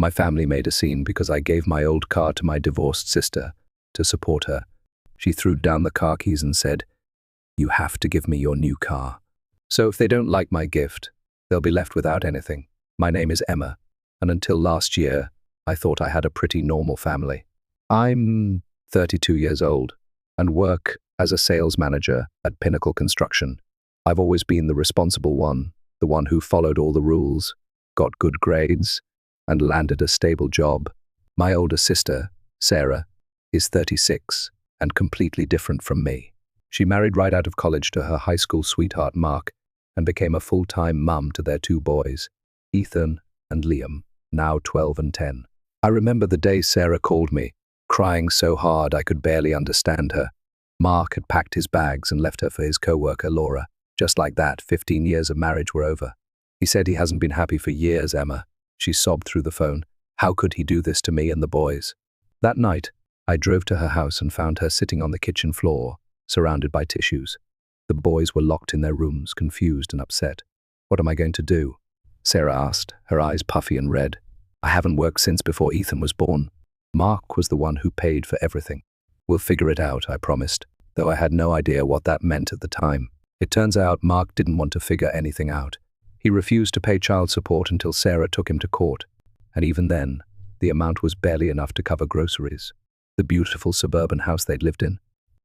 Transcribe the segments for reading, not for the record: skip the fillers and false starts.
My family made a scene because I gave my old car to my divorced sister to support her. She threw down the car keys and said, "You have to give me your new car. So if they don't like my gift, they'll be left without anything." My name is Emma, and until last year, I thought I had a pretty normal family. I'm 32 years old and work as a sales manager at Pinnacle Construction. I've always been the responsible one, the one who followed all the rules, got good grades, and landed a stable job. My older sister, Sarah, is 36 and completely different from me. She married right out of college to her high school sweetheart Mark and became a full-time mum to their two boys, Ethan and Liam, now 12 and 10. I remember the day Sarah called me, crying so hard I could barely understand her. Mark had packed his bags and left her for his co-worker Laura. Just like that, 15 years of marriage were over. He said he hasn't been happy for years, Emma. She sobbed through the phone. How could he do this to me and the boys? That night, I drove to her house and found her sitting on the kitchen floor, surrounded by tissues. The boys were locked in their rooms, confused and upset. "What am I going to do?" Sarah asked, her eyes puffy and red. "I haven't worked since before Ethan was born. Mark was the one who paid for everything. We'll figure it out," I promised, though I had no idea what that meant at the time. It turns out Mark didn't want to figure anything out. He refused to pay child support until Sarah took him to court, and even then, the amount was barely enough to cover groceries. The beautiful suburban house they'd lived in.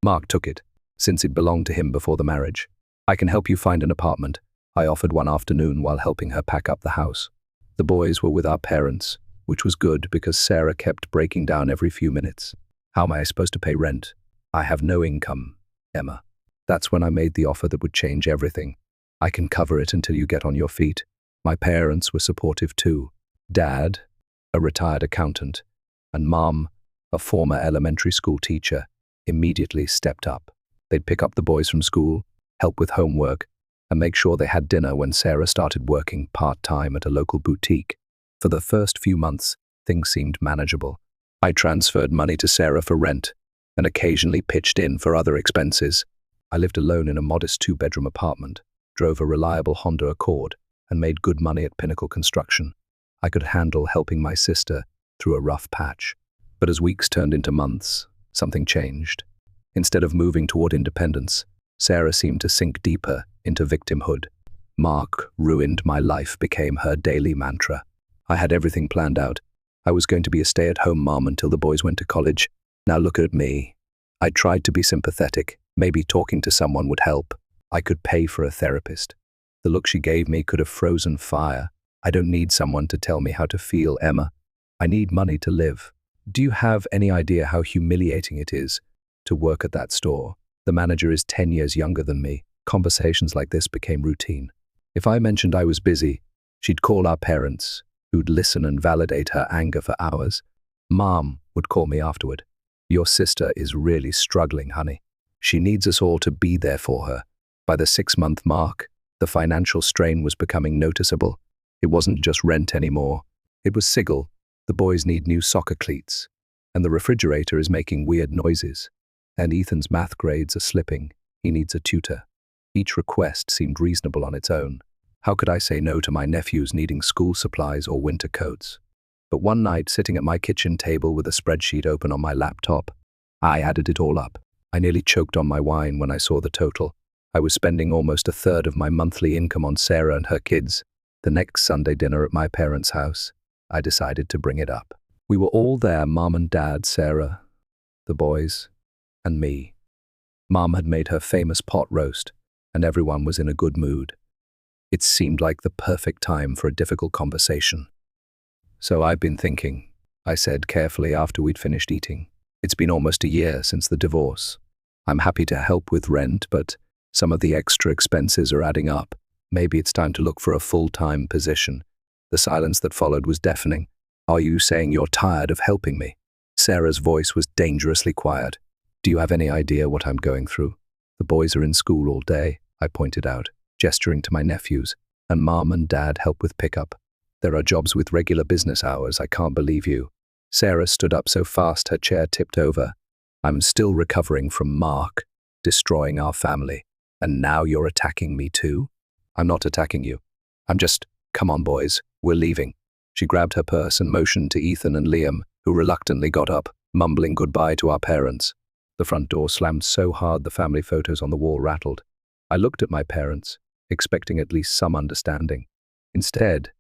Mark took it, since it belonged to him before the marriage. "I can help you find an apartment," I offered one afternoon while helping her pack up the house. The boys were with our parents, which was good because Sarah kept breaking down every few minutes. "How am I supposed to pay rent? I have no income, Emma." That's when I made the offer that would change everything. "I can cover it until you get on your feet." My parents were supportive too. Dad, a retired accountant, and Mom, a former elementary school teacher, immediately stepped up. They'd pick up the boys from school, help with homework, and make sure they had dinner when Sarah started working part-time at a local boutique. For the first few months, things seemed manageable. I transferred money to Sarah for rent and occasionally pitched in for other expenses. I lived alone in a modest 2-bedroom apartment, drove a reliable Honda Accord, and made good money at Pinnacle Construction. I could handle helping my sister through a rough patch. But as weeks turned into months, something changed. Instead of moving toward independence, Sarah seemed to sink deeper into victimhood. "Mark ruined my life" became her daily mantra. I had everything planned out. I was going to be a stay-at-home mom until the boys went to college. Now look at me. I tried to be sympathetic. Maybe talking to someone would help. I could pay for a therapist. The look she gave me could have frozen fire. "I don't need someone to tell me how to feel, Emma. I need money to live." Do you have any idea how humiliating it is to work at that store? The manager is 10 years younger than me. Conversations like this became routine. If I mentioned I was busy, she'd call our parents, who'd listen and validate her anger for hours. Mom would call me afterward. "Your sister is really struggling, honey. She needs us all to be there for her." By the 6-month mark, the financial strain was becoming noticeable. It wasn't just rent anymore. It was sigil. The boys need new soccer cleats, and the refrigerator is making weird noises. And Ethan's math grades are slipping. He needs a tutor. Each request seemed reasonable on its own. How could I say no to my nephews needing school supplies or winter coats? But one night, sitting at my kitchen table with a spreadsheet open on my laptop, I added it all up. I nearly choked on my wine when I saw the total. I was spending almost a third of my monthly income on Sarah and her kids. The next Sunday dinner at my parents' house, I decided to bring it up. We were all there, Mom and Dad, Sarah, the boys, and me. Mom had made her famous pot roast, and everyone was in a good mood. It seemed like the perfect time for a difficult conversation. "So I've been thinking," I said carefully after we'd finished eating. "It's been almost a year since the divorce. I'm happy to help with rent, but some of the extra expenses are adding up. Maybe it's time to look for a full-time position." The silence that followed was deafening. "Are you saying you're tired of helping me?" Sarah's voice was dangerously quiet. "Do you have any idea what I'm going through? The boys are in school all day," I pointed out, gesturing to my nephews, "and Mom and Dad help with pickup. There are jobs with regular business hours. I can't believe you." Sarah stood up so fast her chair tipped over. "I'm still recovering from Mark destroying our family, and now you're attacking me too?" "I'm not attacking you. I'm just, come on boys, we're leaving." She grabbed her purse and motioned to Ethan and Liam, who reluctantly got up, mumbling goodbye to our parents. The front door slammed so hard the family photos on the wall rattled. I looked at my parents, expecting at least some understanding. Instead,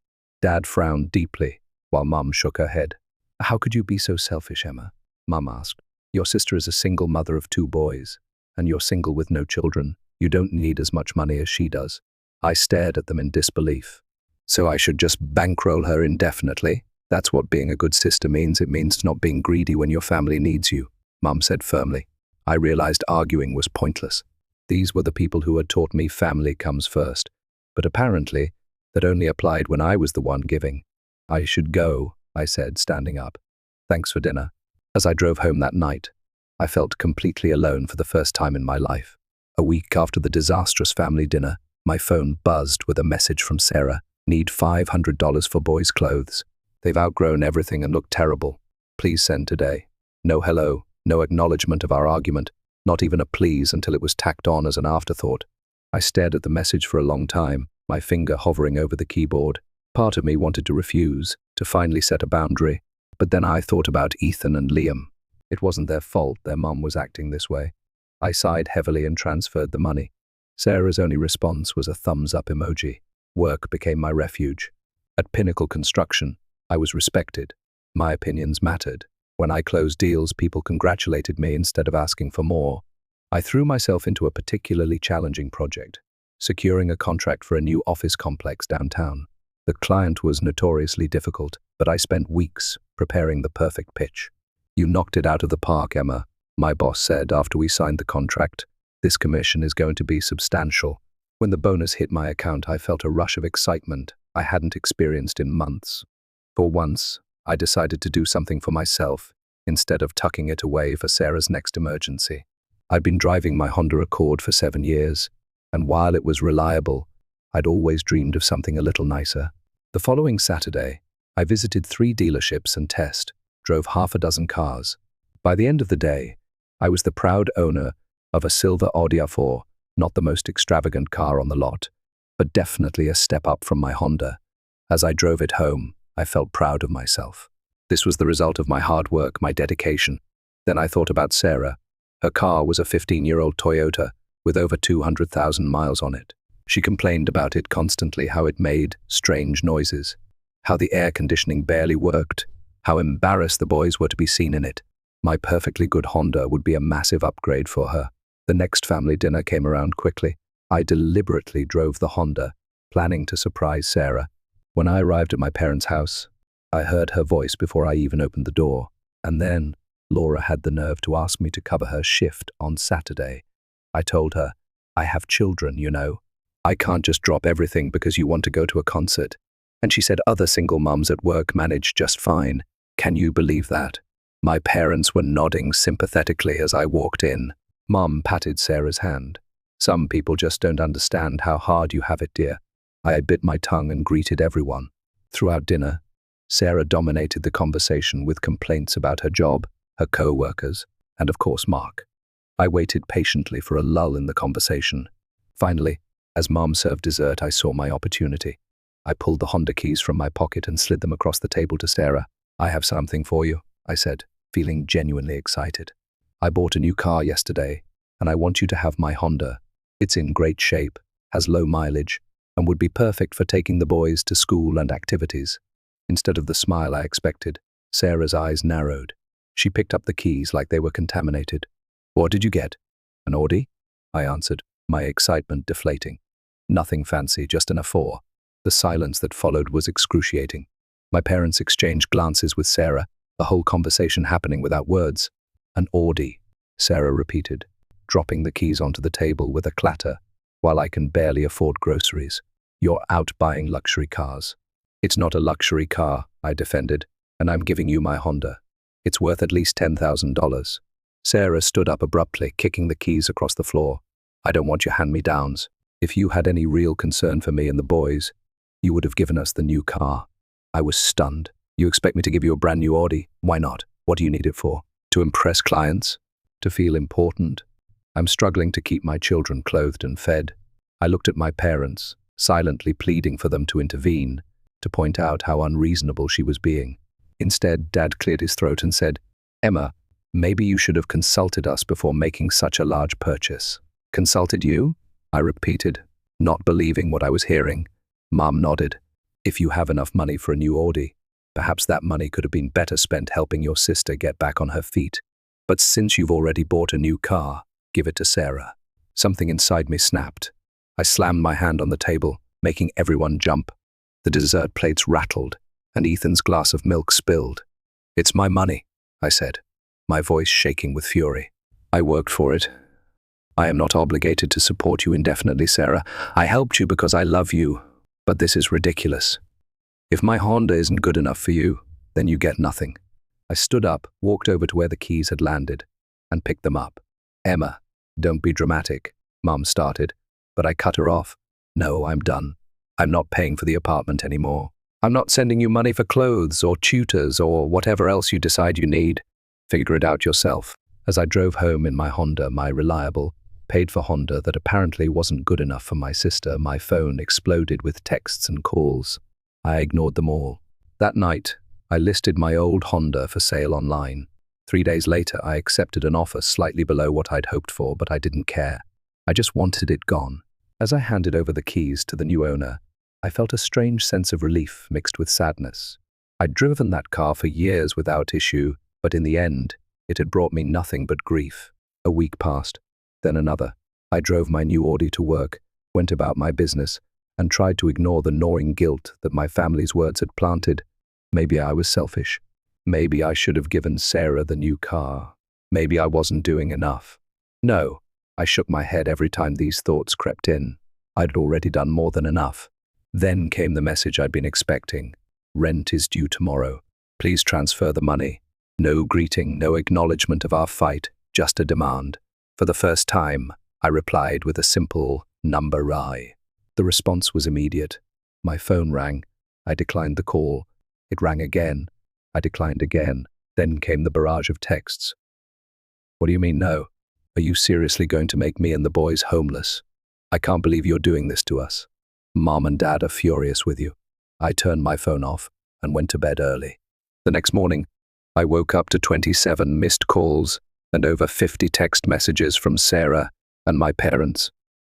Dad frowned deeply, while Mum shook her head. "How could you be so selfish, Emma?" Mum asked. "Your sister is a single mother of 2 boys, and you're single with no children. You don't need as much money as she does." I stared at them in disbelief. "So I should just bankroll her indefinitely? That's what being a good sister means. It means not being greedy when your family needs you," Mum said firmly. I realized arguing was pointless. These were the people who had taught me family comes first, but apparently that only applied when I was the one giving. "I should go," I said, standing up. "Thanks for dinner." As I drove home that night, I felt completely alone for the first time in my life. A week after the disastrous family dinner, my phone buzzed with a message from Sarah. "Need $500 for boys' clothes. They've outgrown everything and look terrible. Please send today." No hello, no acknowledgement of our argument, not even a please until it was tacked on as an afterthought. I stared at the message for a long time, my finger hovering over the keyboard. Part of me wanted to refuse, to finally set a boundary, but then I thought about Ethan and Liam. It wasn't their fault their mum was acting this way. I sighed heavily and transferred the money. Sarah's only response was a thumbs-up emoji. Work became my refuge. At Pinnacle Construction, I was respected. My opinions mattered. When I closed deals, people congratulated me instead of asking for more. I threw myself into a particularly challenging project, securing a contract for a new office complex downtown. The client was notoriously difficult, but I spent weeks preparing the perfect pitch. "You knocked it out of the park, Emma," my boss said after we signed the contract. "This commission is going to be substantial." When the bonus hit my account, I felt a rush of excitement I hadn't experienced in months. For once, I decided to do something for myself instead of tucking it away for Sarah's next emergency. I'd been driving my Honda Accord for 7 years, and while it was reliable, I'd always dreamed of something a little nicer. The following Saturday, I visited 3 dealerships and drove half a dozen cars. By the end of the day, I was the proud owner of a silver Audi A4, not the most extravagant car on the lot, but definitely a step up from my Honda. As I drove it home, I felt proud of myself. This was the result of my hard work, my dedication. Then I thought about Sarah. Her car was a 15-year-old Toyota with over 200,000 miles on it. She complained about it constantly, how it made strange noises, how the air conditioning barely worked, how embarrassed the boys were to be seen in it. My perfectly good Honda would be a massive upgrade for her. The next family dinner came around quickly. I deliberately drove the Honda, planning to surprise Sarah. When I arrived at my parents' house, I heard her voice before I even opened the door. And then Laura had the nerve to ask me to cover her shift on Saturday. I told her, "I have children, you know. I can't just drop everything because you want to go to a concert." And she said other single mums at work manage just fine. Can you believe that? My parents were nodding sympathetically as I walked in. Mum patted Sarah's hand. "Some people just don't understand how hard you have it, dear." I bit my tongue and greeted everyone. Throughout dinner, Sarah dominated the conversation with complaints about her job, her co-workers, and of course Mark. I waited patiently for a lull in the conversation. Finally, as Mom served dessert, I saw my opportunity. I pulled the Honda keys from my pocket and slid them across the table to Sarah. "I have something for you," I said, feeling genuinely excited. "I bought a new car yesterday, and I want you to have my Honda. It's in great shape, has low mileage, and would be perfect for taking the boys to school and activities." Instead of the smile I expected, Sarah's eyes narrowed. She picked up the keys like they were contaminated. "What did you get?" "An Audi?" I answered, my excitement deflating. "Nothing fancy, just an A4. The silence that followed was excruciating. My parents exchanged glances with Sarah, the whole conversation happening without words. "An Audi," Sarah repeated, dropping the keys onto the table with a clatter, "while I can barely afford groceries. You're out buying luxury cars." "It's not a luxury car," I defended, "and I'm giving you my Honda. It's worth at least $10,000. Sarah stood up abruptly, kicking the keys across the floor. "I don't want your hand-me-downs. If you had any real concern for me and the boys, you would have given us the new car." I was stunned. "You expect me to give you a brand new Audi? Why not? What do you need it for? To impress clients? To feel important? I'm struggling to keep my children clothed and fed." I looked at my parents, silently pleading for them to intervene. to point out how unreasonable she was being. Instead, Dad cleared his throat and said, "Emma, maybe you should have consulted us before making such a large purchase." "Consulted you?" I repeated, not believing what I was hearing. Mom nodded. "If you have enough money for a new Audi, perhaps that money could have been better spent helping your sister get back on her feet. But since you've already bought a new car, give it to Sarah." Something inside me snapped. I slammed my hand on the table, making everyone jump. The dessert plates rattled, and Ethan's glass of milk spilled. "It's my money," I said, my voice shaking with fury. "I worked for it. I am not obligated to support you indefinitely, Sarah. I helped you because I love you, but this is ridiculous. If my Honda isn't good enough for you, then you get nothing." I stood up, walked over to where the keys had landed, and picked them up. "Emma, don't be dramatic," Mom started, but I cut her off. "No, I'm done. I'm not paying for the apartment anymore. I'm not sending you money for clothes or tutors or whatever else you decide you need. Figure it out yourself." As I drove home in my Honda, my reliable, paid-for Honda that apparently wasn't good enough for my sister, my phone exploded with texts and calls. I ignored them all. That night, I listed my old Honda for sale online. 3 days later, I accepted an offer slightly below what I'd hoped for, but I didn't care. I just wanted it gone. As I handed over the keys to the new owner, I felt a strange sense of relief mixed with sadness. I'd driven that car for years without issue, but in the end, it had brought me nothing but grief. A week passed, then another. I drove my new Audi to work, went about my business, and tried to ignore the gnawing guilt that my family's words had planted. Maybe I was selfish. Maybe I should have given Sarah the new car. Maybe I wasn't doing enough. No, I shook my head every time these thoughts crept in. I'd already done more than enough. Then came the message I'd been expecting. "Rent is due tomorrow. Please transfer the money." No greeting, no acknowledgement of our fight, just a demand. For the first time, I replied with a simple number I. The response was immediate. My phone rang. I declined the call. It rang again. I declined again. Then came the barrage of texts. "What do you mean no? Are you seriously going to make me and the boys homeless? I can't believe you're doing this to us. Mom and Dad are furious with you." I turned my phone off and went to bed early. The next morning, I woke up to 27 missed calls and over 50 text messages from Sarah and my parents.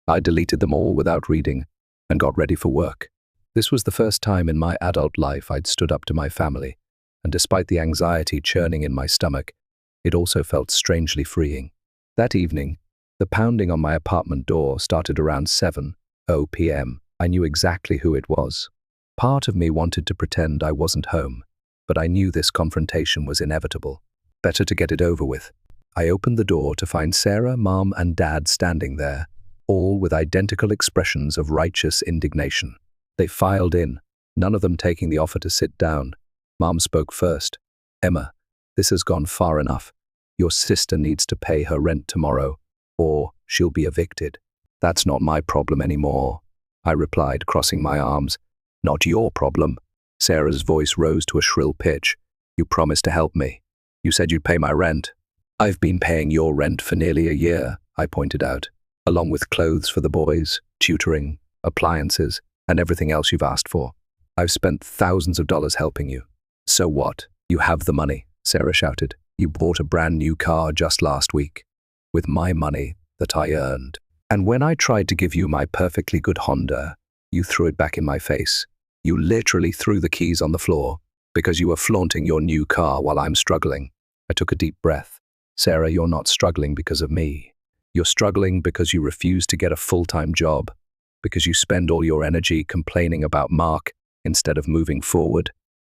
I deleted them all without reading and got ready for work. This was the first time in my adult life I'd stood up to my family, and despite the anxiety churning in my stomach, it also felt strangely freeing. That evening, the pounding on my apartment door started around 7:00 p.m. I knew exactly who it was. Part of me wanted to pretend I wasn't home, but I knew this confrontation was inevitable. Better to get it over with. I opened the door to find Sarah, Mom, and Dad standing there, all with identical expressions of righteous indignation. They filed in, none of them taking the offer to sit down. Mom spoke first. "Emma, this has gone far enough. Your sister needs to pay her rent tomorrow, or she'll be evicted." "That's not my problem anymore," I replied, crossing my arms. "Not your problem." Sarah's voice rose to a shrill pitch. "You promised to help me. You said you'd pay my rent." "I've been paying your rent for nearly a year," I pointed out, "along with clothes for the boys, tutoring, appliances, and everything else you've asked for. I've spent thousands of dollars helping you." "So what? You have the money," Sarah shouted. "You bought a brand new car just last week, with my money that I earned. And when I tried to give you my perfectly good Honda, you threw it back in my face. You literally threw the keys on the floor because you were flaunting your new car while I'm struggling." I took a deep breath. "Sarah, you're not struggling because of me. You're struggling because you refuse to get a full-time job, because you spend all your energy complaining about Mark instead of moving forward,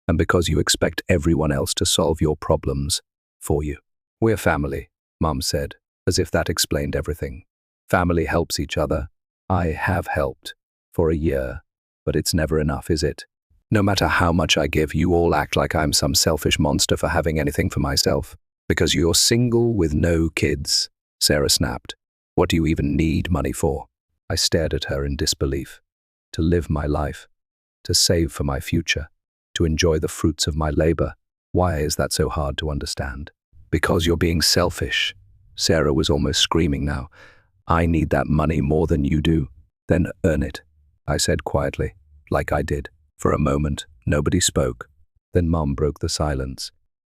and because you expect everyone else to solve your problems for you." "We're family," Mom said, as if that explained everything. "Family helps each other. I have helped for a year, but it's never enough, is it? No matter how much I give, you all act like I'm some selfish monster for having anything for myself. Because you're single with no kids," Sarah snapped. "What do you even need money for?" I stared at her in disbelief. "To live my life, to save for my future, to enjoy the fruits of my labor. Why is that so hard to understand?" "Because you're being selfish." Sarah was almost screaming now. "I need that money more than you do." "Then earn it," I said quietly, like I did For a moment, nobody spoke. Then Mom broke the silence.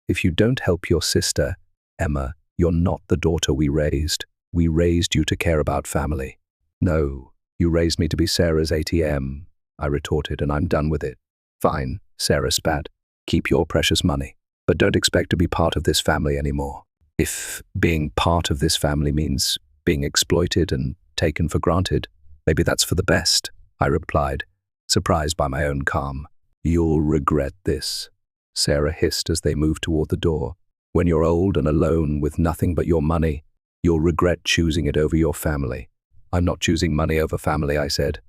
If you don't help your sister, Emma, you're not the daughter we raised. We raised you to care about family. No, you raised me to be Sarah's ATM, I retorted, and I'm done with it. Fine, Sarah spat. Keep your precious money, but don't expect to be part of this family anymore. If being part of this family means being exploited and taken for granted, maybe that's for the best, I replied, surprised by my own calm. You'll regret this, Sarah hissed as they moved toward the door. When you're old and alone with nothing but your money, you'll regret choosing it over your family. I'm not choosing money over family, I said.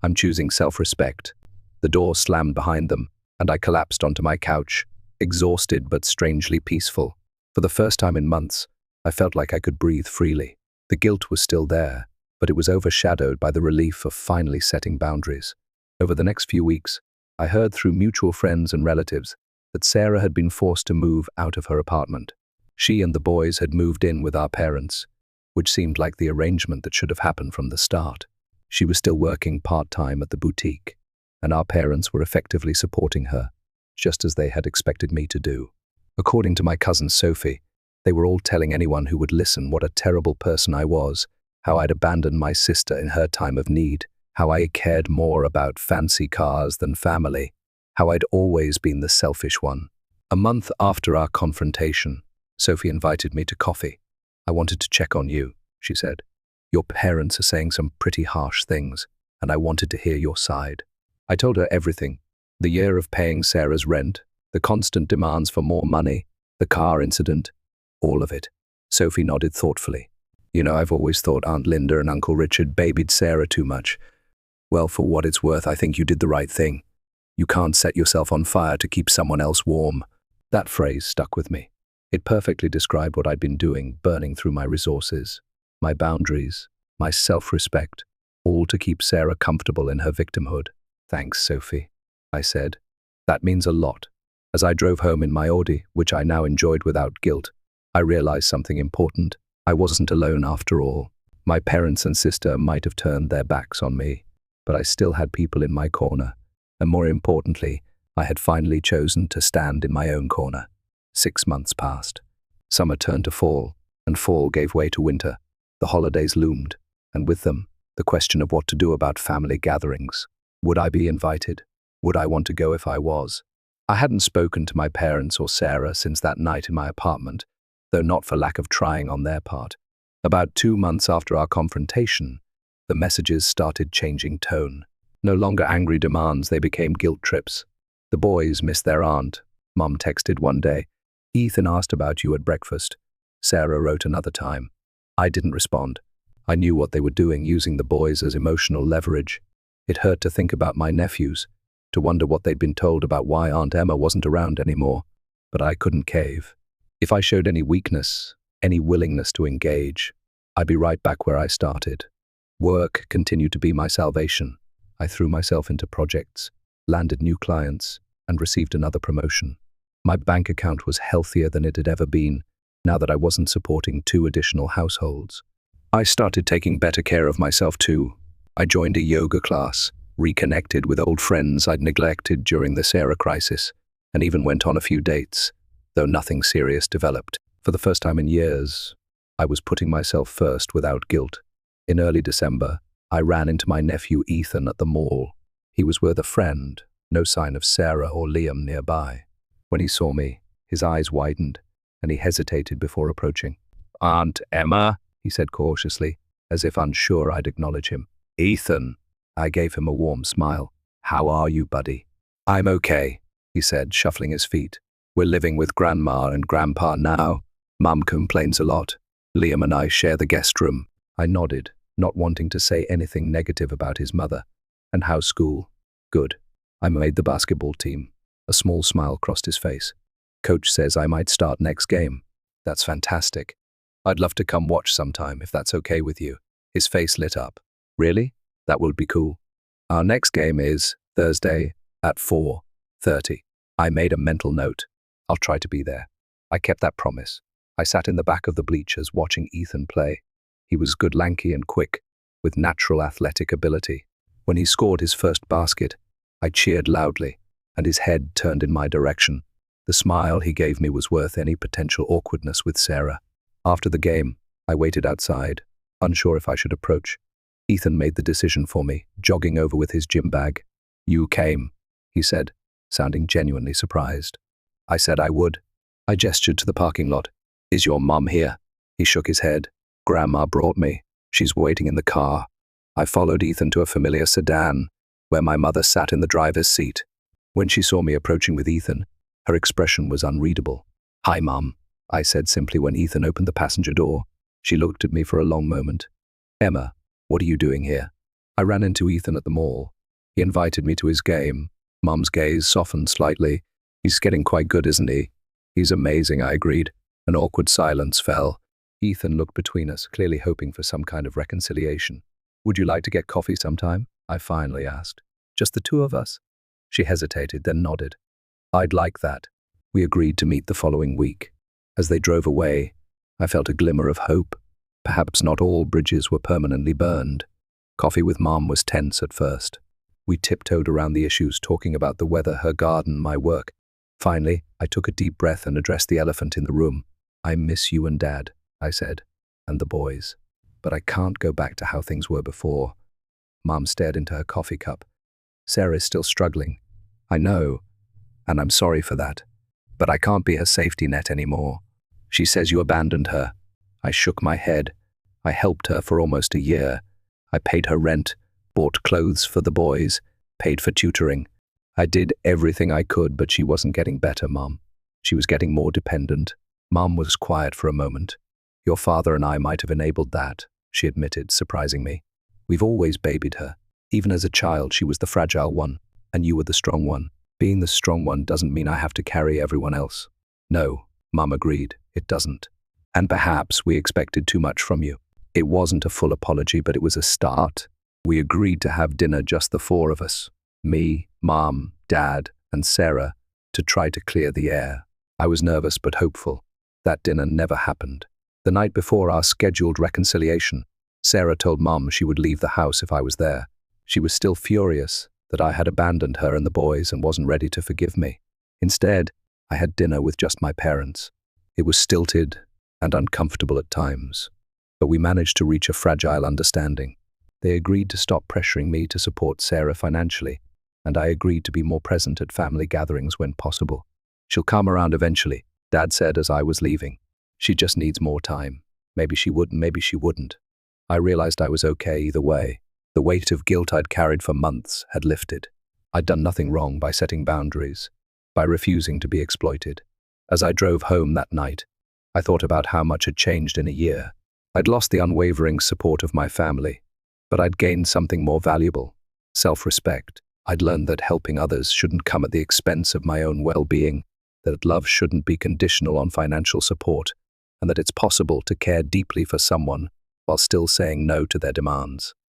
I'm choosing self-respect. The door slammed behind them, and I collapsed onto my couch, exhausted but strangely peaceful. For the first time in months, I felt like I could breathe freely. The guilt was still there, but it was overshadowed by the relief of finally setting boundaries. Over the next few weeks, I heard through mutual friends and relatives that Sarah had been forced to move out of her apartment. She and the boys had moved in with our parents, which seemed like the arrangement that should have happened from the start. She was still working part-time at the boutique, and our parents were effectively supporting her, just as they had expected me to do. According to my cousin Sophie, they were all telling anyone who would listen what a terrible person I was, how I'd abandoned my sister in her time of need, how I cared more about fancy cars than family, how I'd always been the selfish one. A month after our confrontation, Sophie invited me to coffee. I wanted to check on you, she said. Your parents are saying some pretty harsh things, and I wanted to hear your side. I told her everything. The year of paying Sarah's rent, the constant demands for more money, the car incident, all of it. Sophie nodded thoughtfully. You know, I've always thought Aunt Linda and Uncle Richard babied Sarah too much. Well, for what it's worth, I think you did the right thing. You can't set yourself on fire to keep someone else warm. That phrase stuck with me. It perfectly described what I'd been doing, burning through my resources, my boundaries, my self-respect, all to keep Sarah comfortable in her victimhood. Thanks, Sophie, I said. That means a lot. As I drove home in my Audi, which I now enjoyed without guilt, I realized something important. I wasn't alone after all. My parents and sister might have turned their backs on me, but I still had people in my corner. And more importantly, I had finally chosen to stand in my own corner. 6 months passed. Summer turned to fall, and fall gave way to winter. The holidays loomed, and with them, the question of what to do about family gatherings. Would I be invited? Would I want to go if I was? I hadn't spoken to my parents or Sarah since that night in my apartment, though not for lack of trying on their part. About 2 months after our confrontation, the messages started changing tone. No longer angry demands, they became guilt trips. The boys missed their aunt. Mom texted one day, "Ethan asked about you at breakfast." Sarah wrote another time. I didn't respond. I knew what they were doing, using the boys as emotional leverage. It hurt to think about my nephews, to wonder what they'd been told about why Aunt Emma wasn't around anymore. But I couldn't cave. If I showed any weakness, any willingness to engage, I'd be right back where I started. Work continued to be my salvation. I threw myself into projects, landed new clients, and received another promotion. My bank account was healthier than it had ever been, now that I wasn't supporting 2 additional households. I started taking better care of myself too. I joined a yoga class, reconnected with old friends I'd neglected during the Sarah crisis, and even went on a few dates, though nothing serious developed. For the first time in years, I was putting myself first without guilt. In early December, I ran into my nephew Ethan at the mall. He was with a friend, no sign of Sarah or Liam nearby. When he saw me, his eyes widened, and he hesitated before approaching. "Aunt Emma," he said cautiously, as if unsure I'd acknowledge him. "Ethan." I gave him a warm smile. "How are you, buddy?" "I'm okay," he said, shuffling his feet. "We're living with Grandma and Grandpa now. Mum complains a lot. Liam and I share the guest room." I nodded, not wanting to say anything negative about his mother. "And how's school?" "Good. I made the basketball team." A small smile crossed his face. "Coach says I might start next game." "That's fantastic. I'd love to come watch sometime, if that's okay with you." His face lit up. "Really? That would be cool." "Our next game is Thursday at 4:30. I made a mental note. I'll try to be there. I kept that promise. I sat in the back of the bleachers watching Ethan play. He was good, lanky and quick, with natural athletic ability. When he scored his first basket, I cheered loudly, and his head turned in my direction. The smile he gave me was worth any potential awkwardness with Sarah. After the game, I waited outside, unsure if I should approach. Ethan made the decision for me, jogging over with his gym bag. "You came," he said, sounding genuinely surprised. I said I would. I gestured to the parking lot. "Is your mum here?" He shook his head. "Grandma brought me. She's waiting in the car." I followed Ethan to a familiar sedan, where my mother sat in the driver's seat. When she saw me approaching with Ethan, her expression was unreadable. "Hi, Mum," I said simply when Ethan opened the passenger door. She looked at me for a long moment. "Emma, what are you doing here?" I ran into Ethan at the mall. He invited me to his game. Mum's gaze softened slightly. "He's getting quite good, isn't he?" "He's amazing," I agreed. An awkward silence fell. Ethan looked between us, clearly hoping for some kind of reconciliation. "Would you like to get coffee sometime?" I finally asked. "Just the two of us?" She hesitated, then nodded. "I'd like that." We agreed to meet the following week. As they drove away, I felt a glimmer of hope. Perhaps not all bridges were permanently burned. Coffee with Mom was tense at first. We tiptoed around the issues, talking about the weather, her garden, my work. Finally, I took a deep breath and addressed the elephant in the room. "I miss you and Dad," I said, "and the boys. But I can't go back to how things were before." Mom stared into her coffee cup. "Sarah is still struggling. I know, and I'm sorry for that. But I can't be her safety net anymore. She says you abandoned her." I shook my head. "I helped her for almost a year. I paid her rent, bought clothes for the boys, paid for tutoring. I did everything I could, but she wasn't getting better, Mom. She was getting more dependent." Mom was quiet for a moment. "Your father and I might have enabled that," she admitted, surprising me. "We've always babied her. Even as a child, she was the fragile one, and you were the strong one. Being the strong one doesn't mean I have to carry everyone else." "No," Mom agreed, "it doesn't. And perhaps we expected too much from you." It wasn't a full apology, but it was a start. We agreed to have dinner, just the four of us. Me, Mom, Dad, and Sarah, to try to clear the air. I was nervous but hopeful. That dinner never happened. The night before our scheduled reconciliation, Sarah told Mom she would leave the house if I was there. She was still furious that I had abandoned her and the boys and wasn't ready to forgive me. Instead, I had dinner with just my parents. It was stilted and uncomfortable at times, but we managed to reach a fragile understanding. They agreed to stop pressuring me to support Sarah financially, and I agreed to be more present at family gatherings when possible. "She'll come around eventually," Dad said as I was leaving. "She just needs more time. Maybe she would, maybe she wouldn't." I realized I was okay either way. The weight of guilt I'd carried for months had lifted. I'd done nothing wrong by setting boundaries, by refusing to be exploited. As I drove home that night, I thought about how much had changed in a year. I'd lost the unwavering support of my family, but I'd gained something more valuable: self-respect. I'd learned that helping others shouldn't come at the expense of my own well-being, that love shouldn't be conditional on financial support, and that it's possible to care deeply for someone while still saying no to their demands.